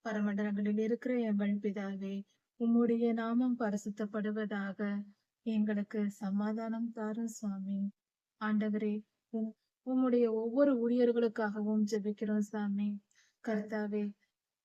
பரமண்டலங்களில் இருக்கிற எங்கள் பிதாவே, உம்முடைய நாமம் பரிசுத்தப்படுவதாக. எங்களுக்கு சமாதானம் தாரும் சுவாமி. ஆண்டவரே, உம்முடைய ஒவ்வொரு ஊழியர்களுக்காகவும் ஜெபிக்கிறோம் சாமி. கர்த்தாவே,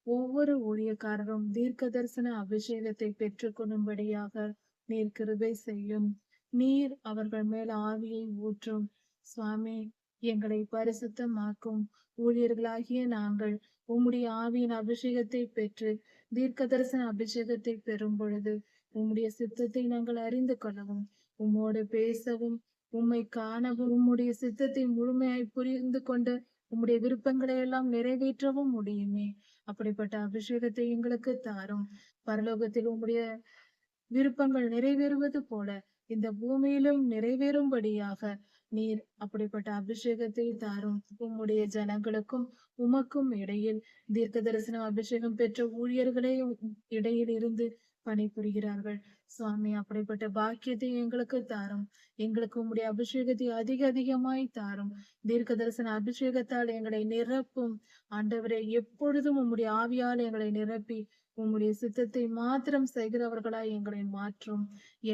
ஒவ்வொரு ஊழியக்காரரும் தீர்க்க தரிசன அபிஷேகத்தை பெற்றுக்கொள்ளும்படியாக நீர் கிருபை செய்யும். நீர் அவர்கள் மேல் ஆவியை ஊற்றும் சுவாமி. எங்களை பரிசுத்தமாக்கும் ஊழியர்களாகிய நாங்கள் உம்முடைய ஆவியின் அபிஷேகத்தை பெற்று தீர்க்க தரிசன அபிஷேகத்தை பெறும் பொழுது உம்முடைய சித்தத்தை நாங்கள் அறிந்து கொள்ளவும், உம்மோடு பேசவும், உம்மை காணவும், உம்முடைய சித்தத்தை முழுமையாய் புரிந்து கொண்டு உம்முடைய விருப்பங்களை எல்லாம் நிறைவேற்றவும் முடியுமே. அப்படிப்பட்ட அபிஷேகத்தை எங்களுக்கு தாரும். பரலோகத்தில் உம்முடைய விருப்பங்கள் நிறைவேறுவது போல இந்த பூமியிலும் நிறைவேறும்படியாக நீர் அப்படிப்பட்ட அபிஷேகத்தை தாரும். உம்முடைய ஜனங்களுக்கும் உமக்கும் இடையில் தீர்க்க தரிசன அபிஷேகம் பெற்ற ஊழியர்களே இடையில் இருந்து பணிபுரிகிறார்கள் சுவாமி. அப்படிப்பட்ட பாக்கியத்தை எங்களுக்கு தாரும். எங்களுக்கு உம்முடைய அபிஷேகத்தை அதிகமாய் தாரும். தீர்க்க தரிசன அபிஷேகத்தால் எங்களை நிரப்பும் ஆண்டவரே. எப்பொழுதும் உம்முடைய ஆவியால் எங்களை நிரப்பி உம்முடைய சித்தத்தை மாத்திரம் செய்கிறவர்களாய் எங்களை மாற்றும்.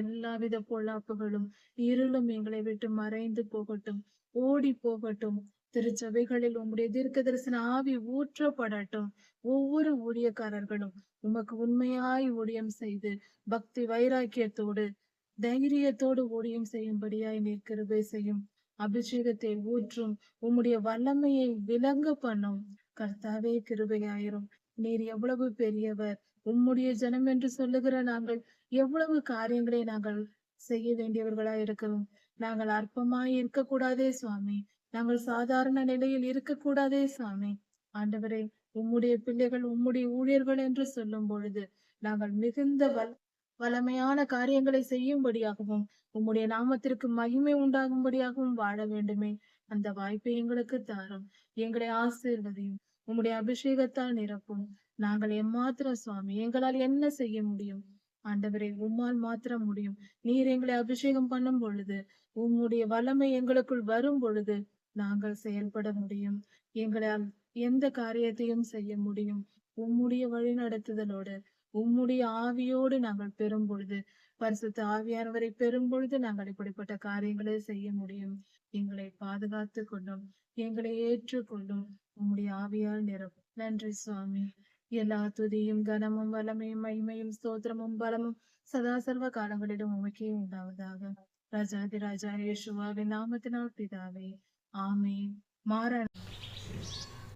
எல்லாவித பொல்லாப்புகளும் இருளும் எங்களை விட்டு மறைந்து போகட்டும், ஓடி போகட்டும். திருச்சபைகளில் உம்முடைய தீர்க்க தரிசன ஆவி ஊற்றப்படட்டும். ஒவ்வொரு ஊழியக்காரர்களும் உமக்கு உண்மையாய் ஊழியம் செய்து பக்தி வைராக்கியத்தோடு தைரியத்தோடு ஊழியம் செய்யும்படியாய் நீர் கிருபை செய்யும். அபிஷேகத்தை ஊற்றும். உம்முடைய வல்லமையை விளங்க பண்ணும். கர்த்தாவே, கிருபையாயிரும். நீர் எவ்வளவு பெரியவர். உம்முடைய ஜனம் என்று சொல்லுகிற நாங்கள் எவ்வளவு காரியங்களை நாங்கள் செய்ய வேண்டியவர்களாய் இருக்கிறோம். நாங்கள் அற்பமாய் இருக்கக்கூடாதே சுவாமி. நாங்கள் சாதாரண நிலையில் இருக்கக்கூடாதே சுவாமி. ஆண்டவரே, உம்முடைய பிள்ளைகள் உம்முடைய ஊழியர்கள் என்று சொல்லும் பொழுது நாங்கள் மிகுந்த வல்லமையான காரியங்களை செய்யும்படியாகவும் உம்முடைய நாமத்திற்கு மகிமை உண்டாகும்படியாகவும் வாழ வேண்டுமே. அந்த வாய்ப்பை எங்களுக்கு தாரும். எங்களை ஆசீர்வதியும். உம்முடைய அபிஷேகத்தால் நிரப்பும். நாங்கள் எம்மாத்திரம் சுவாமி, எங்களால் என்ன செய்ய முடியும்? ஆண்டவரே, உம்மால் மாத்திரம் முடியும். நீர் எங்களை அபிஷேகம் பண்ணும் பொழுது, உம்முடைய வல்லமை எங்களுக்குள் வரும் பொழுது நாங்கள் செயல்பட முடியும். எங்களால் எந்த காரியத்தையும் செய்ய முடியும். உம்முடைய வழி நடத்துதலோடு உம்முடைய ஆவியோடு நாங்கள் பெறும் பொழுது, பரிசுத்த ஆவியானவரை பெறும் பொழுது நாங்கள் இப்படிப்பட்ட காரியங்களை செய்ய முடியும். எங்களை பாதுகாத்து கொண்டும் எங்களை ஏற்றுக்கொண்டும் உம்முடைய ஆவியால் நிரப்பும். நன்றி சுவாமி. எல்லா துதியும் கனமும் வல்லமையும் மகிமையும் ஸ்தோத்திரமும் பலமும் சதா சர்வ காலங்களிலும் உமக்கே உண்டாவதாக. ராஜாதி ராஜா இயேசுவாவின் நாமத்தினால் பிதாவே, ஆமென். மாற